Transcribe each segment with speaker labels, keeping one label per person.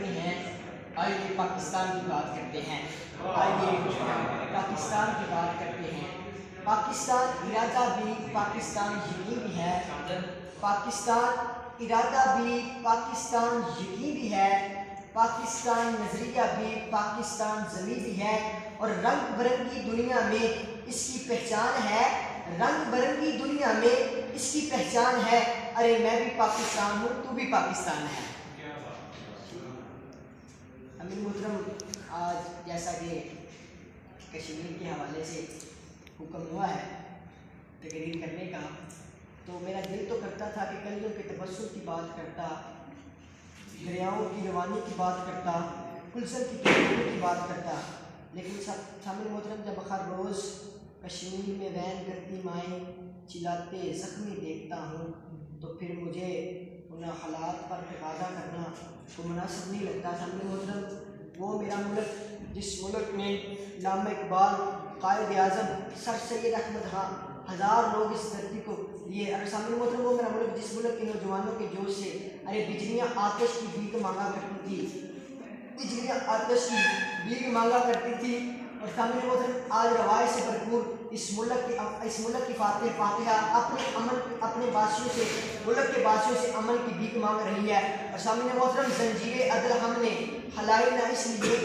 Speaker 1: کرتے ہیں، آئیے پاکستان کی بات کرتے ہیں، آئیے پاکستان کی بات کرتے ہیں۔ پاکستان ارادہ بھی، پاکستان یقین بھی ہے، پاکستان ارادہ بھی، پاکستان یقین بھی ہے، پاکستان نظریہ بھی، پاکستان زمین بھی ہے، اور رنگ برنگی دنیا میں اس کی پہچان ہے، رنگ برنگی دنیا میں اس کی پہچان ہے۔ ارے میں بھی پاکستان ہوں، تو بھی پاکستان ہے۔ امیر محترم، آج جیسا کہ کشمیر کے حوالے سے حکم ہوا ہے تقریر کرنے کا، تو میرا دل تو کرتا تھا کہ کلیوں کے تبسم کی بات کرتا، دریاؤں کی روانی کی بات کرتا، گلشن کی کھیتی کی بات کرتا، لیکن سامع محترم، جب ہر روز کشمیر میں وین کرتی مائیں چلاتے زخمی دیکھتا ہوں، تو پھر مجھے ان حالات پر تقاضا کرنا کو مناسب نہیں لگتا۔ سامع محترم، وہ میرا ملک جس ملک میں علامہ اقبال، قائد اعظم سر سید احمد خان، ہزار لوگ اس دھرتی کو لیے، اور سامع محترم وہ میرا ملک جس ملک کے نوجوانوں کے جوش سے بجلیاں آتش کی بھیک مانگا کرتی تھی، بجلیاں آتش کی بھیک مانگا کرتی تھی، اور سامع محترم آج روایت سے بھرپور اس ملک کی فاتحہ اپنے باشیوں سے، ملک کے باشیوں سے امن کی بھیک مانگ رہی ہے۔ اور سامع محترم، زنجیر عدل ہم نے ہلائی نہ اس لیے،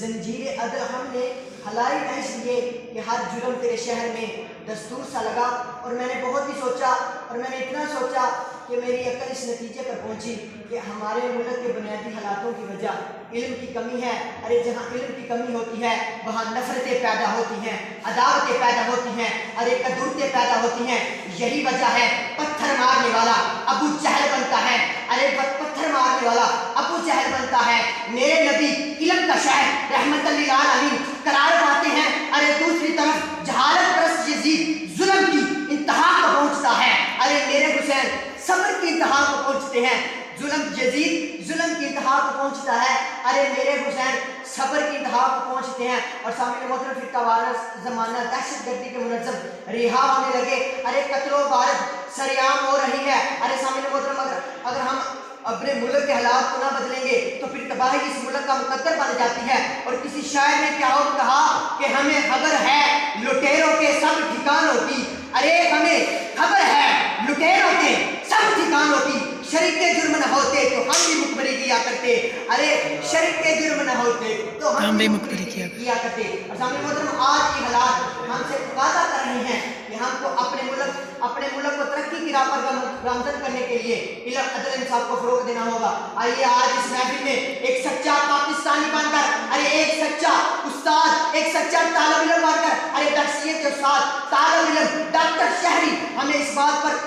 Speaker 1: زنجیر عدل ہم نے ہلائی نہ اس لیے کہ ہر جرم تیرے شہر میں دستور سا لگا، اور میں نے بہت ہی سوچا، اور میں نے اتنا سوچا کہ میری عقل اس نتیجے پر پہنچی کہ ہمارے ملک کے بنیادی حالاتوں کی وجہ علم کی کمی ہے۔ ارے جہاں علم کی کمی ہوتی ہے وہاں نفرتیں پیدا ہوتی ہیں، عداوتیں پیدا ہوتی ہیں، ارے کدورتیں پیدا ہوتی ہیں۔ یہی وجہ ہے پتھر مارنے والا ابو جہل بنتا ہے، ارے پتھر مارنے والا ابو جہل بنتا ہے۔ میرے نبی علم کا شہر رحمت للعالمین قرار پاتے ہیں، ارے دوسری طرف جہالت پرست یزید ظلم کی انتہا کو پہنچتا ہے۔ ارے میرے حسین صبر کی انتہا کو پہنچتے ہیں، یزید ظلم کی انتہا کو پہنچتا ہے، ارے میرے حسین صبر کی انتہا کو پہنچتے ہیں۔ اور سامع محترم، فرقہ وارانہ زمانہ دہشت گردی کے منظم رہا ہونے لگے، ارے قتل و غارت سریعام ہو رہی ہے۔ ارے سامع محترم، اگر ہم اپنے ملک کے حالات کو نہ بدلیں گے تو پھر تباہی اس ملک کا مقدر بن جاتی ہے۔ اور کسی شاعر نے کیا کہا کہ ہمیں خبر ہے لٹیروں کے سب ٹھکانوں کی، ارے ہمیں خبر ہے لٹیروں کے سب ٹھکانوں کی، شریک کے جرم نہ ہوتے تو ہم بھی مخبری کیا کرتے، ارے شریک کے جرم نہ ہوتے تو ہم بھی مخبری کیا کرتے۔ اور سامع محترم، آج یہ حالات ہم سے تقاضا کر رہی ہیں کہ ہم کو اپنے ملک کو ترقی کی راہ پر گامزن کرنے کے لیے علم، عدل، انصاف کو فروغ دینا ہوگا۔ آئیے آج اس محفل میں ایک سچا پاکستانی بن کر، ارے ایک سچا استاد، ایک سچا طالب علم بن کر، ارے بحثیت کے استاد طالب علم ڈاکٹر شہری، ہمیں اس بات پر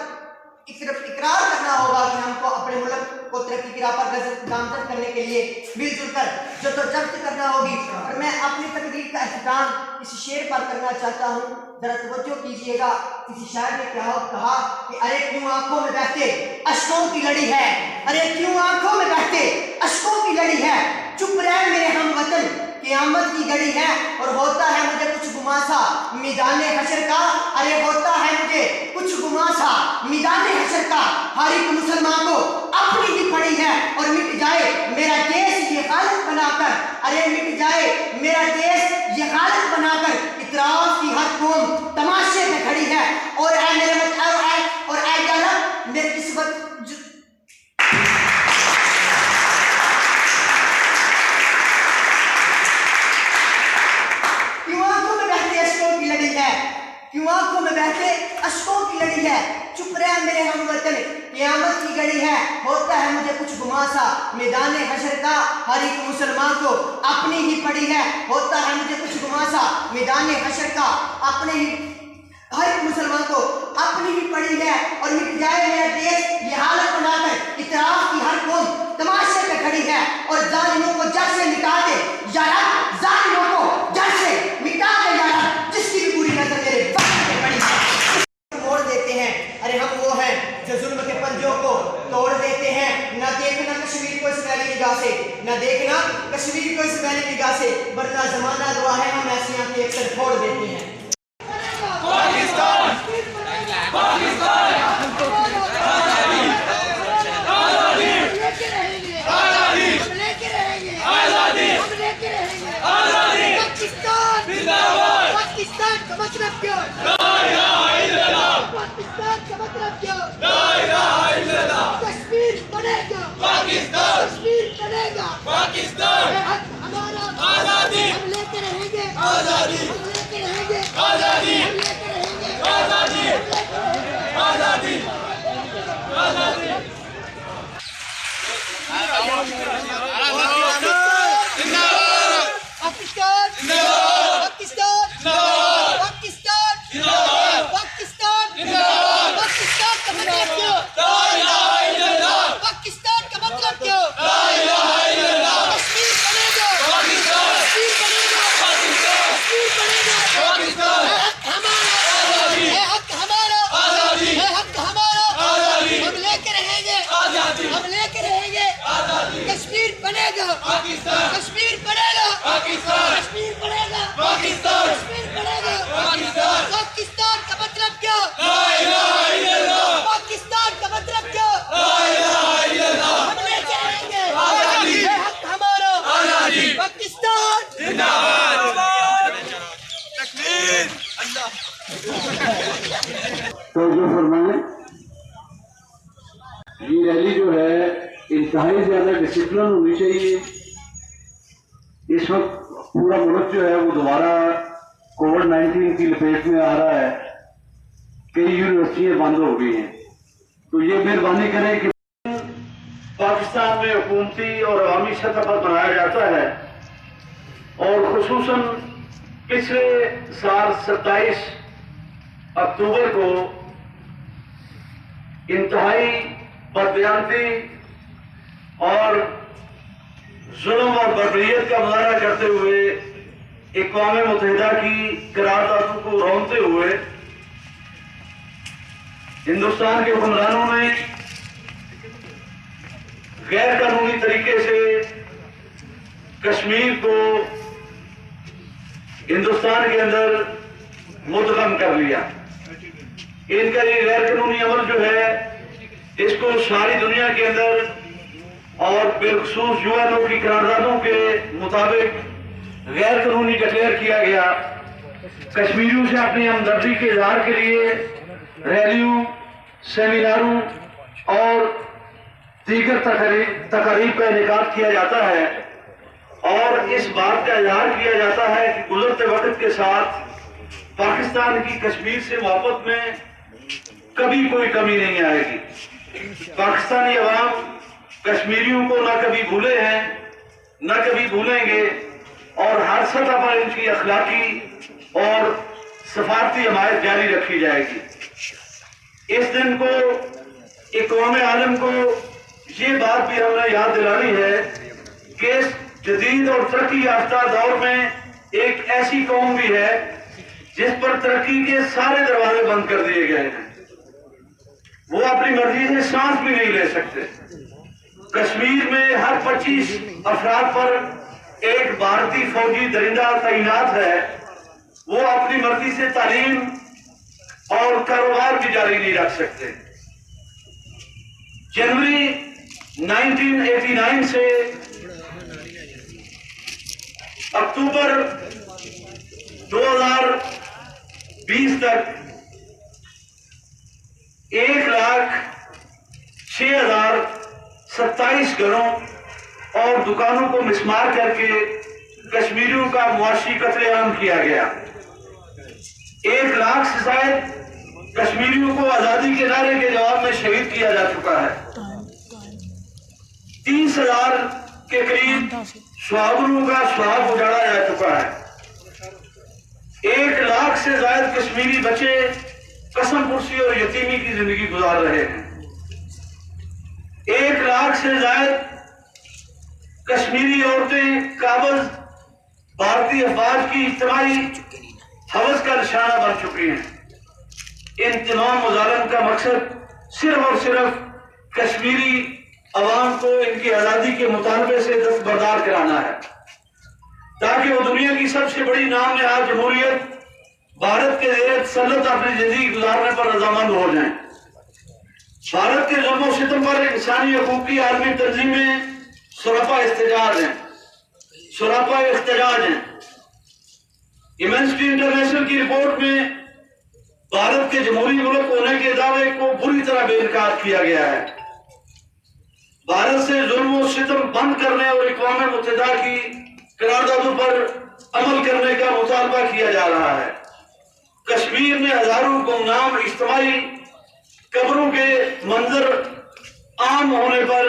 Speaker 1: اقرار کرنا ہوگا کہ ہم کو اپنے ملک کو ترقی کی راہ پر گامزن کرنے کے لیے مل جل کر جدوجہد کرنا ہوگی۔ اور میں اپنی تقریر کا اختتام اس شعر پر کرنا چاہتا ہوں، ذرا توجہ کیجیے گا۔ کسی شاعر نے کہا کہ ارے کیوں آنکھوں میں بہتے اشکوں کی لڑی ہے، ارے کیوں آنکھوں میں بہتے اشکوں کی لڑی ہے، چپ رہ میرے ہم وطن قیامت کی گھڑی ہے، اور ہوتا ہے مجھے کچھ گما سا میدان حشر کا، ارے ہوتا ہے مجھے کچھ گما سا میدان حشر کا، ہر ایک مسلمان کو اپنی ہی پڑی ہے، اور مٹ جائے میرا دیش یہ غالب بنا کر، ارے مٹ جائے میرا دیش یہ غالب بنا کر، اطراف کی ہر قوم تماشے پہ کھڑی ہے، اور اے میرے اور اے یا رب میرے اس وقت کیوں آنکھوں میں بہتے اشکوں کی لڑی ہے، چپ رہے میرے ہم وطن قیامت کی گھڑی ہے، ہوتا ہے مجھے کچھ گما سا میدان حشر کا، ہر ایک مسلمان کو اپنی ہی پڑی ہے، ہوتا ہے مجھے کچھ گما سا میدان حشر کا، اپنے ہی ہر ایک مسلمان کو اپنی ہی پڑی ہے، اور مٹ جائے میرا دیش یہ حالت بنا کر، اطراف کی ہر قوم تماشے پہ کھڑی ہے، اور ظالموں کو جڑ سے مٹا دے یا رب، ظالموں کو جڑ سے مٹا دے یا رب، جس کی بھی پوری نظر میرے وطن پہ پڑی ہے۔ موڑ دیتے ہیں، ارے ہم وہ ہیں جو ظلم کے پنجوں کو توڑ دیتے ہیں، نہ دیکھنا کشمیر کو اس پہلی نگاہ سے، نہ دیکھنا کشمیر کو اس پہلی نگاہ سے، ورنہ زمانہ گواہ ہے ہم ایسی آنکھیں اکثر پھوڑ دیتے ہیں۔ مطلب کیا؟
Speaker 2: لا الہ الا اللہ
Speaker 1: پاکستان کا مطلب کیا؟
Speaker 2: لا الہ الا اللہ
Speaker 1: کشمیر بنے گا
Speaker 2: پاکستان
Speaker 1: کشمیر بنے گا
Speaker 2: پاکستان
Speaker 1: یہ حق ہمارا
Speaker 2: آزادی
Speaker 1: ہم لیتے رہیں گے
Speaker 2: آزادی
Speaker 1: ہم لیتے رہیں گے
Speaker 2: آزادی
Speaker 1: ہم لیتے رہیں گے
Speaker 2: آزادی آزادی آزادی
Speaker 1: پاکستان پاکستان پاکستان پاکستان پاکستان کا مطلب کیا؟
Speaker 2: لا الہ الا اللہ
Speaker 1: پاکستان کا مطلب کیا؟
Speaker 2: لا الہ الا اللہ
Speaker 1: کشمیر بنے گا
Speaker 2: پاکستان
Speaker 1: کشمیر بنے گا
Speaker 2: پاکستان
Speaker 1: کشمیر بنے گا
Speaker 2: پاکستان
Speaker 1: یہ حق ہمارا یہ حق ہمارا
Speaker 2: آزادی
Speaker 1: یہ حق ہمارا
Speaker 2: آزادی
Speaker 1: ہم لے کے رہیں گے
Speaker 2: آزادی
Speaker 1: ہم لے کے رہیں گے
Speaker 2: آزادی
Speaker 1: کشمیر بنے گا
Speaker 2: پاکستان
Speaker 1: کشمیر بنے گا
Speaker 2: پاکستان
Speaker 1: کشمیر بنے گا
Speaker 2: پاکستان
Speaker 1: کشمیر بنے گا
Speaker 2: پاکستان
Speaker 1: پاکستان کا مطلب کیا؟
Speaker 2: لا الہ الا اللہ
Speaker 1: پاکستان کا مطلب کیا؟
Speaker 2: لا الہ الا اللہ
Speaker 1: ہم لے کے رہیں گے
Speaker 2: آزادی
Speaker 1: یہ حق ہمارا
Speaker 2: آزادی
Speaker 1: پاکستان
Speaker 2: زندہ باد
Speaker 3: تو جو فرمائیں یہ ریلی جو ہے انتہائی زیادہ ڈسپلن ہونی چاہیے. اس وقت پورا ملک جو ہے وہ دوبارہ کووڈ-19 کی لپیٹ میں آ رہا ہے. کئی یونیورسٹیاں بند ہو گئی ہیں. تو یہ مہربانی کریں کہ پاکستان میں حکومتی اور عوامی سطح پر بنایا جاتا ہے اور خصوصاً پچھلے سال 27 اکتوبر کو انتہائی بددیانتی اور ظلم اور بربریت کا مظاہرہ کرتے ہوئے اقوام متحدہ کی قراردادوں کو رونتے ہوئے ہندوستان کے حکمرانوں نے غیر قانونی طریقے سے کشمیر کو ہندوستان کے اندر مدغم کر لیا. ان کا یہ غیر قانونی عمل جو ہے اس کو ساری دنیا کے اندر اور بالخصوص UN کی قراردادوں کے مطابق غیر قانونی ڈکلیئر کیا گیا. کشمیریوں سے اپنی ہمدردی کے اظہار کے لیے ریلیوں، سیمیناروں اور دیگر تقاریب کا انعقاد کیا جاتا ہے اور اس بات کا اظہار کیا جاتا ہے کہ گزرتے وقت کے ساتھ پاکستان کی کشمیر سے محبت میں کبھی کوئی کمی نہیں آئے گی. پاکستانی عوام کشمیریوں کو نہ کبھی بھولے ہیں نہ کبھی بھولیں گے اور ہر سطح پر ان کی اخلاقی اور سفارتی حمایت جاری رکھی جائے گی. اس دن کو اقوام عالم کو یہ بات بھی ہم نے یاد دلانی ہے کہ اس جدید اور ترقی یافتہ دور میں ایک ایسی قوم بھی ہے جس پر ترقی کے سارے دروازے بند کر دیے گئے ہیں. وہ اپنی مرضی سے سانس بھی نہیں لے سکتے. کشمیر میں ہر 25 افراد پر ایک بھارتی فوجی درندہ تعینات ہے. وہ اپنی مرضی سے تعلیم اور کاروبار بھی جاری نہیں رکھ سکتے. جنوری 1989 سے اکتوبر 2020 تک 1,06,027 گھروں اور دکانوں کو مسمار کر کے کشمیریوں کا معاشی قتل عام کیا گیا. 1 لاکھ سے زائد کشمیریوں کو آزادی کے نعرے کے جواب میں شہید کیا جا چکا ہے. 30,000 کے قریب سہاگروں کا سہاگ اجاڑا جا چکا ہے. 1 لاکھ سے زائد کشمیری بچے قسم پرسی اور یتیمی کی زندگی گزار رہے ہیں. 1 لاکھ سے زائد کشمیری عورتیں قابض بھارتی افواج کی اجتماعی حوث کا نشانہ بن چکی ہیں. ان تمام مظالم کا مقصد صرف اور صرف کشمیری عوام کو ان کی آزادی کے مطالبے سے دستبردار کرانا ہے تاکہ وہ دنیا کی سب سے بڑی نام نہاد جمہوریت بھارت کے زیر تسلط اپنی زندگی گزارنے پر رضامند ہو جائیں. بھارت کے ظلم و ستم پر انسانی حقوق کی عالمی تنظیمیں سراپا احتجاج ہیں. ایمنسٹی انٹرنیشنل کی رپورٹ میں بھارت کے جمہوری ملک ہونے کے دعوے کو بری طرح بے انعقاد کیا گیا ہے۔ بھارت سے ظلم و ستم بند کرنے اور اقوام متحدہ کی قراردادوں پر عمل کرنے کا مطالبہ کیا جا رہا ہے۔ کشمیر میں ہزاروں گمنام اجتماعی قبروں کے منظر عام ہونے پر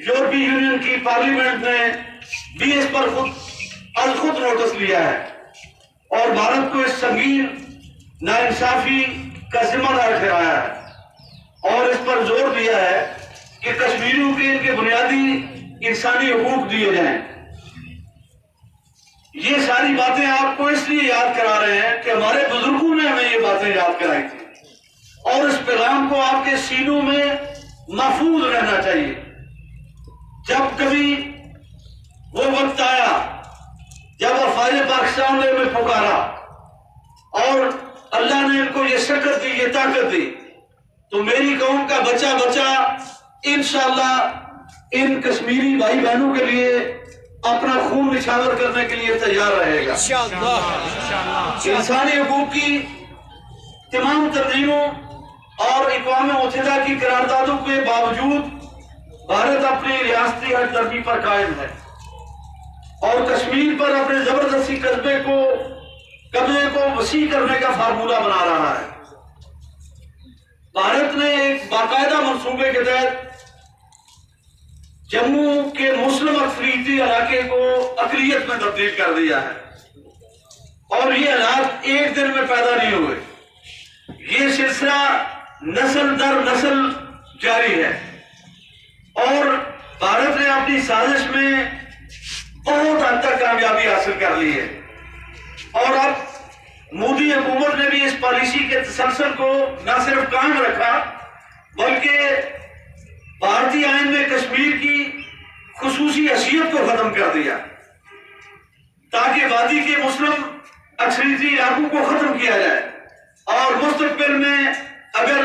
Speaker 3: یورپی یونین کی پارلیمنٹ نے بھی اس پر خود نوٹس لیا ہے اور بھارت کو اس سنگین ناانصافی کا ذمہ دار ٹھہرایا ہے اور اس پر زور دیا ہے کہ کشمیریوں کے ان کے بنیادی انسانی حقوق دیے جائیں۔ یہ ساری باتیں آپ کو اس لیے یاد کرا رہے ہیں کہ ہمارے بزرگوں نے ہمیں یہ باتیں یاد کرائی تھی اور اس پیغام کو آپ کے سینوں میں محفوظ رہنا چاہیے۔ جب کبھی وہ وقت آیا جب افواج پاکستان نے ہمیں پکارا اور اللہ نے ان کو یہ شکر دی، یہ طاقت دی، تو میری قوم کا بچہ بچہ انشاءاللہ ان کشمیری بھائی بہنوں کے لیے اپنا خون نچھاور کرنے کے لیے تیار رہے گا۔ انسانی حقوق کی تمام تنظیموں اور اقوام متحدہ کی قراردادوں کے باوجود بھارت اپنی ریاستی ہر درمی پر قائم ہے اور کشمیر پر اپنے زبردستی قبضے کو وسیع کرنے کا فارمولہ بنا رہا ہے۔ بھارت نے ایک باقاعدہ منصوبے کے تحت جموں کے مسلم اقلیتی علاقے کو اقلیت میں تبدیل کر دیا ہے اور یہ حالات ایک دن میں پیدا نہیں ہوئے، یہ سلسلہ نسل در نسل جاری ہے اور بھارت نے اپنی سازش میں بہت حد تک کامیابی حاصل کر لی ہے اور اب مودی حکومت نے بھی اس پالیسی کے تسلسل کو نہ صرف قائم رکھا بلکہ بھارتی آئین میں کشمیر کی خصوصی حیثیت کو ختم کر دیا تاکہ وادی کے مسلم اکثریتی علاقوں کو ختم کیا جائے اور مستقبل میں اگر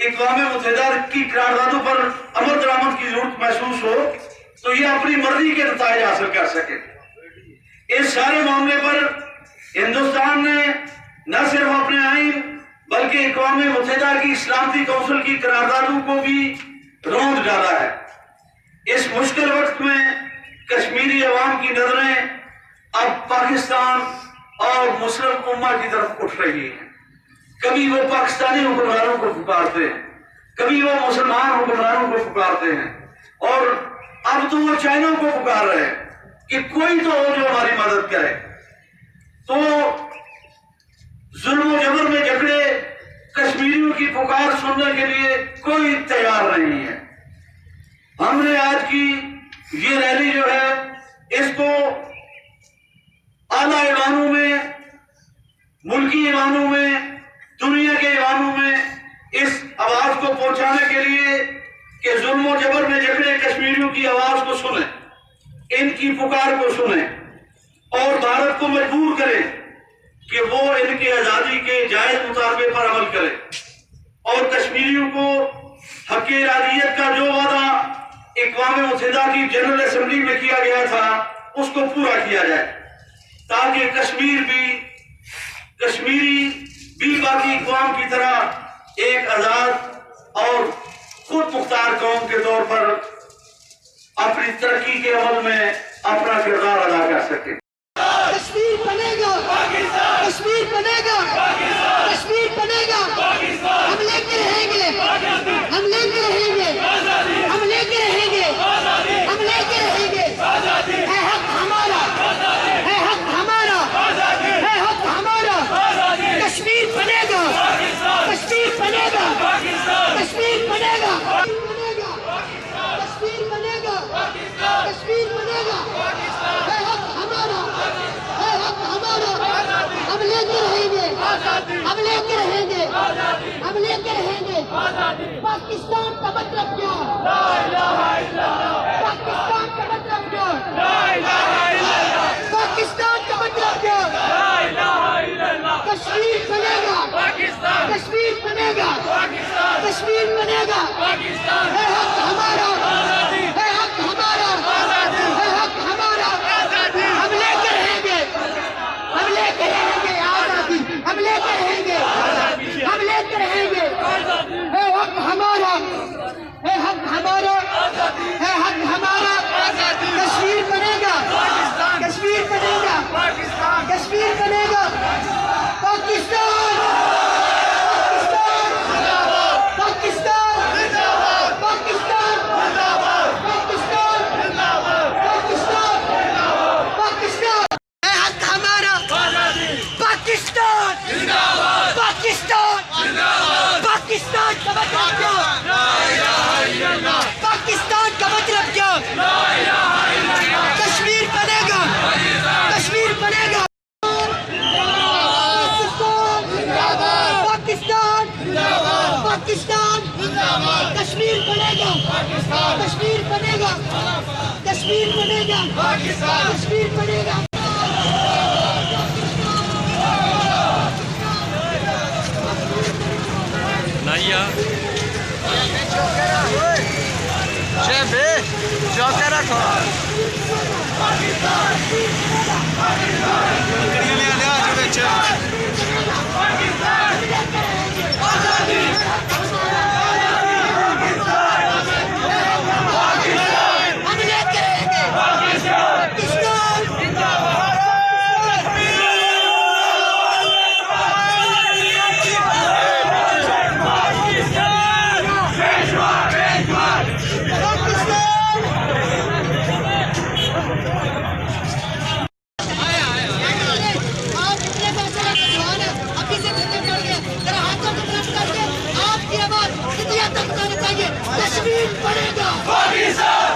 Speaker 3: اقوام متحدہ کی قراردادوں پر عمل درآمد کی ضرورت محسوس ہو تو یہ اپنی مرضی کے نتائج حاصل کر سکے۔ اس سارے معاملے پر ہندوستان نے نہ صرف اپنے آئین بلکہ اقوام متحدہ کی سلامتی کونسل کی قراردادوں کو بھی روند ڈالا ہے۔ اس مشکل وقت میں کشمیری عوام کی نظریں اب پاکستان اور مسلم امہ کی طرف اٹھ رہی ہیں۔ کبھی وہ پاکستانی حکمرانوں کو پکارتے ہیں، کبھی وہ مسلمان حکمرانوں کو پکارتے ہیں اور اب تو وہ چائنوں کو پکار رہے ہیں کہ کوئی تو ہو جو ہماری مدد کرے۔ تو ظلم و جبر میں جکڑے کشمیریوں کی پکار سننے کے لیے کوئی تیار نہیں ہے۔ ہم نے آج کی یہ ریلی جو ہے اس کو اعلیٰ ایوانوں میں، ملکی ایوانوں میں، دنیا کے ایوانوں میں اس آواز کو پہنچانے کے لیے کہ ظلم و جبر میں جکڑے کشمیریوں کی آواز کو سنیں، ان کی پکار کو سنیں اور بھارت کو مجبور کریں کہ وہ ان کی آزادی کے جائز مطالبے پر عمل کرے اور کشمیریوں کو حق ارادیت کا جو وعدہ اقوام متحدہ کی جنرل اسمبلی میں کیا گیا تھا اس کو پورا کیا جائے تاکہ کشمیری بھی باقی اقوام کی طرح ایک آزاد اور خود مختار قوم کے طور پر اپنی ترقی کے عمل میں اپنا کردار ادا کر سکے۔
Speaker 1: کشمیر بنے گا، کشمیر بنے گا، کشمیر بنے گا، ہم لے کے رہیں گے، ہم لے کے رہیں گے، ہم لے کے رہیں گے، ہم لے کے رہیں گے، ہے حق ہمارا، ہے حق ہمارا، ہے حق ہمارا، کشمیر بنے گا، کشمیر بنے گا، کشمیر بنے گا، کشمیر بنے گا، کشمیر بنے گا، ہے حق ہمارا، ہے حق ہمارا، ہم لے کے رہیں گے، ہم لے کے رہیں گے، ہم لے کے رہیں گے۔ پاکستان کا مطلب کیا؟ لا الہ الا اللہ۔ پاکستان کا مطلب کیا؟ لا الہ الا اللہ۔ پاکستان کا مطلب کیا؟ لا الہ الا اللہ۔ کشمیر بنے گا، پاکستان کشمیر بنے گا، پاکستان کشمیر بنے گا، پاکستان ہے حق ہمارا، ہے حق ہمارا، ہے حق ہمارا، ہم لے کے رہیں گے، ہم لے کے رہیں گے۔ پاکستان کشمیر بنے گا، کشمیر بنے گا، کشمیر بنے گا، کشمیر بنے گا. کشمیر پڑے گا،
Speaker 2: پاکستان
Speaker 1: کشمیر پڑے گا،
Speaker 2: پاکستان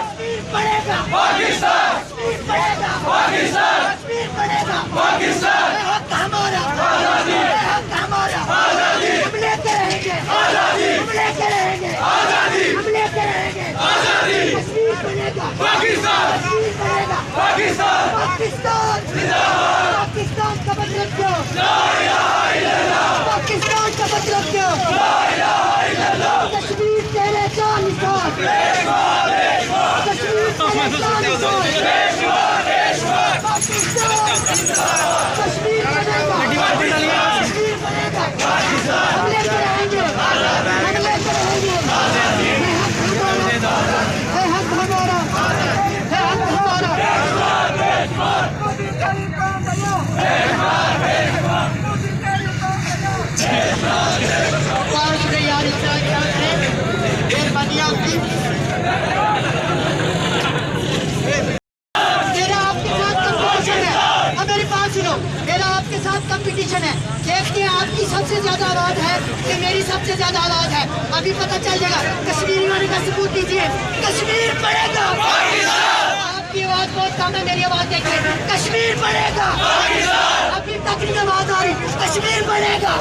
Speaker 1: کشمیر پڑے گا،
Speaker 2: پاکستان
Speaker 1: کشمیر پڑے گا.
Speaker 2: پاکستان
Speaker 1: حق ہمارا،
Speaker 2: آزادی،
Speaker 1: حق ہمارا.
Speaker 2: آزادی،
Speaker 1: ہم لیتے رہیں گے،
Speaker 2: آزادی،
Speaker 1: ہم لیتے رہیں گے،
Speaker 2: آزادی،
Speaker 1: ہم لیتے رہیں گے.
Speaker 2: آزادی،
Speaker 1: کشمیر بنے گا،
Speaker 2: پاکستان
Speaker 1: کشمیر بنے گا.
Speaker 2: پاکستان
Speaker 1: پاکستان
Speaker 2: زندہ باد.
Speaker 1: پاکستان کا مطلب کیا؟
Speaker 2: لا الہ الا اللہ.
Speaker 1: پاکستان کا مطلب کیا؟
Speaker 2: لا الہ الا اللہ.
Speaker 1: کشمیر تیرے کا نثار،
Speaker 2: پیشوا پیشوا
Speaker 1: کشمیر تیرے کا نثار.
Speaker 2: پیشوا پیشوا.
Speaker 1: پاکستان کشمیر بنے گا، کشمیر بنے گا. ہم لیتے رہیں گے، ہم لیتے رہیں گے. ہے حق ہمارا، ہے حق ہمارا. اور شکریہ یار اس طرح کیا کریں، مہربانی آپ کی. میرا آپ کے ساتھ کمپٹیشن ہے. اب میری بات سنو، میرا آپ کے ساتھ کمپٹیشن ہے. دیکھتے ہیں آپ کی سب سے زیادہ آواز ہے کہ میری سب سے زیادہ آواز ہے. ابھی پتہ چل جائے گا. کشمیری ہونے کا ثبوت دیجیے. کشمیر پڑے گا. آپ کی آواز بہت کم ہے، میری آواز دیکھیں. کشمیر پڑے گا. ابھی تک نہیں آواز آ رہی. کشمیر پڑے گا.